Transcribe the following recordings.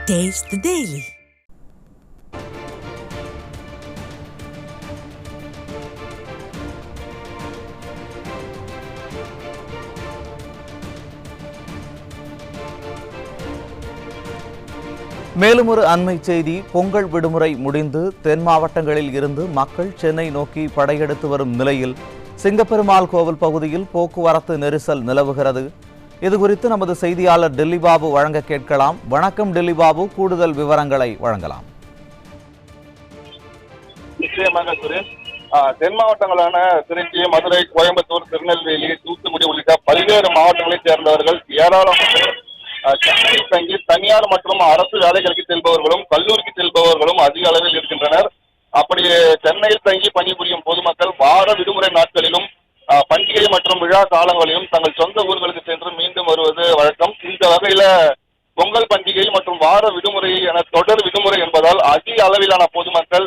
Taste the Daily. மேலும் ஒரு அண்மை செய்தி. பொங்கல் விடுமுறை முடிந்து தென் மாவட்டங்களில் இருந்து மக்கள் சென்னை நோக்கி படையெடுத்து வரும் நிலையில் சிங்கப்பெருமாள் கோவில் பகுதியில் போக்குவரத்து நெரிசல் நிலவுகிறது. இதுகுறித்து நமது செய்தியாளர் டெல்லி பாபு வழங்க கேட்கலாம். வணக்கம் டெல்லி பாபு, கூடுதல் விவரங்களை வழங்கலாம். நிச்சயமாக சுரேஷ், தென் மாவட்டங்களான திருச்சி, மதுரை, கோயம்புத்தூர், திருநெல்வேலி, தூத்துக்குடி உள்ளிட்ட பல்வேறு மாவட்டங்களைச் சேர்ந்தவர்கள் ஏராளமான சென்னையில் தங்கி தனியார் மற்றும் அரசு வேலைகளுக்கு செல்பவர்களும் கல்லூரிக்கு செல்பவர்களும் அதிக அளவில் இருக்கின்றனர். அப்படி சென்னையில் தங்கி பணிபுரியும் பொதுமக்கள் வார விடுமுறை நாட்களிலும் பண்டிகை மற்றும் விழா காலங்களிலும் தங்கள் சொந்த ஊர்களுக்கு சென்று மீண்டும் வருவது வழக்கம். இந்த வகையில பொங்கல் பண்டிகை மற்றும் வார விடுமுறை என தொடர் விடுமுறை என்பதால் அதிக அளவிலான பொதுமக்கள்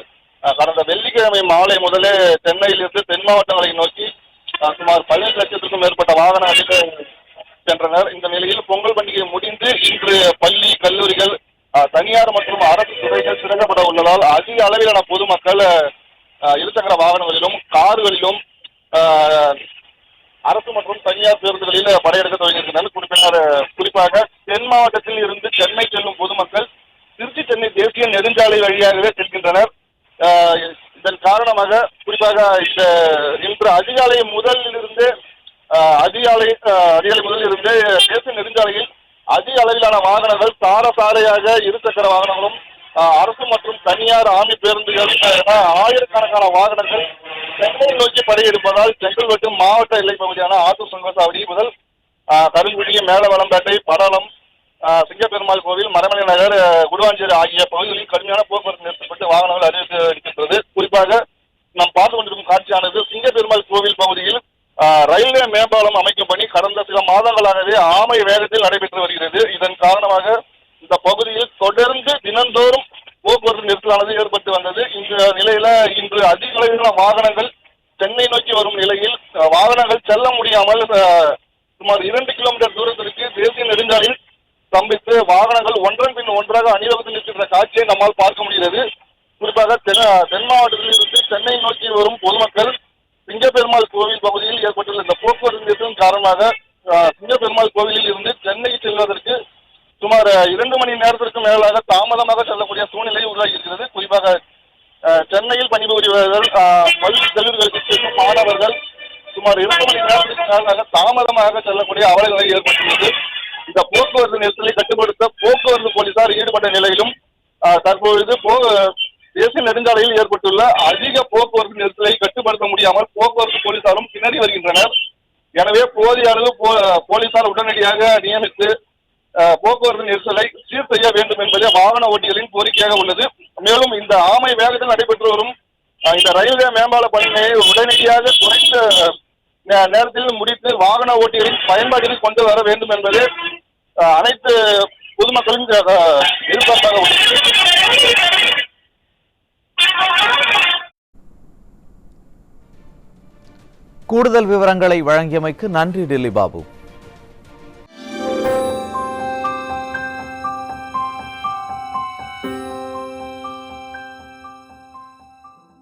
கடந்த வெள்ளிக்கிழமை மாலை முதலே சென்னையிலிருந்து தென் மாவட்டங்களை நோக்கி சுமார் 17 லட்சத்திற்கும் மேற்பட்ட வாகனங்களில் சென்றனர். இந்த நிலையில் பொங்கல் பண்டிகை முடிந்து இன்று பள்ளி, கல்லூரிகள், தனியார் மற்றும் அரசு துறைகள் திறக்கப்பட உள்ளதால் அதிக அளவிலான பொதுமக்கள் இருசக்கர வாகனங்களிலும் கார்களிலும் அரசு மற்றும் தனியார் பேருந்துகளில் படையெடுக்க தொடங்கியிருக்கின்றனர். குறிப்பாக தென் மாவட்டத்தில் இருந்து சென்னை செல்லும் பொதுமக்கள் திருச்சி சென்னை தேசிய நெடுஞ்சாலை வழியாகவே செல்கின்றனர். இதன் காரணமாக குறிப்பாக இன்று அதிகாலை முதலில் இருந்து தேசிய நெடுஞ்சாலையில் அதிக அளவிலான வாகனங்கள் சாலையாக இருசக்கர வாகனங்களும் அரசு மற்றும் தனியார் ஆமி பேருந்துகள் என ஆயிரக்கணக்கான வாகனங்கள் சென்னை நோக்கி படையெடுப்பதால் செங்கல்பட்டு மாவட்ட எல்லைப் பகுதியான ஆத்தூர் சுங்கசாவடி முதல் கருங்குடி, மேலவளம்பேட்டை, படலம், சிங்கப்பெருமாள் கோவில், மரமலை நகர், குடுவாஞ்சேரி ஆகிய பகுதிகளில் கடுமையான போக்குவரத்து நிறுத்தப்பட்டு வாகனங்கள் அறிவித்து இருக்கின்றது. குறிப்பாக நாம் பார்த்து கொண்டிருக்கும் காட்சியானது சிங்கப்பெருமாள் கோவில் பகுதியில் ரயில்வே மேம்பாலம் அமைக்கும் பணி கடந்த சில மாதங்களாகவே ஆமை வேகத்தில் நடைபெற்று வருகிறது. இதன் காரணமாக இந்த பகுதியில் தொடர்ந்து தினந்தோறும் போக்குவரத்து நெரிசலானது ஏற்பட்டு வந்தது. இந்த நிலையில இன்று அதிக அளவிலான வாகனங்கள் சென்னை நோக்கி வரும் நிலையில் வாகனங்கள் செல்ல முடியாமல் சுமார் 2 கிலோமீட்டர் தூரத்திற்கு தேசிய நெடுஞ்சாலையில் ஸ்தம்பித்து வாகனங்கள் ஒன்றன் பின் ஒன்றாக அணிவகுத்து நிற்கின்ற காட்சியை நம்மால் பார்க்க முடிகிறது. குறிப்பாக தென் மாவட்டத்தில் இருந்து சென்னை நோக்கி வரும் பொதுமக்கள் சிங்கப்பெருமாள் கோவில் பகுதியில் ஏற்பட்டுள்ள இந்த போக்குவரத்து நெரிசலின் காரணமாக சிங்கப்பெருமாள் கோவிலில் இருந்து சென்னை செல்வதற்கு சுமார் 2 மணி நேரத்திற்கு மேலாக தாமதமாக செல்லக்கூடிய சூழ்நிலை உருவாகி இருக்கிறது. குறிப்பாக சென்னையில் பணிபுரிபவர்கள், பள்ளி கல்லூரிகளுக்கு செல்லும் மாணவர்கள் சுமார் 2 மணி நேரத்திற்கு மேலாக தாமதமாக செல்லக்கூடிய அவலநிலை ஏற்பட்டுள்ளது. இந்த போக்குவரத்து நெரிசலை கட்டுப்படுத்த போக்குவரத்து போலீசார் ஈடுபட்ட நிலையிலும் தற்பொழுது தேசிய நெடுஞ்சாலையில் ஏற்பட்டுள்ள அதிக போக்குவரத்து நெரிசலை கட்டுப்படுத்த முடியாமல் போக்குவரத்து போலீசாரும் திணறி வருகின்றனர். எனவே போதிய அளவு போலீசார் உடனடியாக நியமித்து போக்குவரத்து நெரிசலை சீர் செய்ய வேண்டும் என்பதே வாகன ஓட்டிகளின் கோரிக்கையாக உள்ளது. மேலும் இந்த ஆமை வேகத்தில் நடைபெற்று வரும் இந்த ரயில்வே மேம்பால பணியை உடனடியாக குறைந்த நேரத்தில் முடித்து வாகன ஓட்டிகளின் பயன்பாட்டில் கொண்டு வர வேண்டும் என்பது அனைத்து பொதுமக்களின் எதிர்பார்ப்பாக உள்ளது. கூடுதல் விவரங்களை வழங்கியமைக்கு நன்றி டெல்லி பாபு.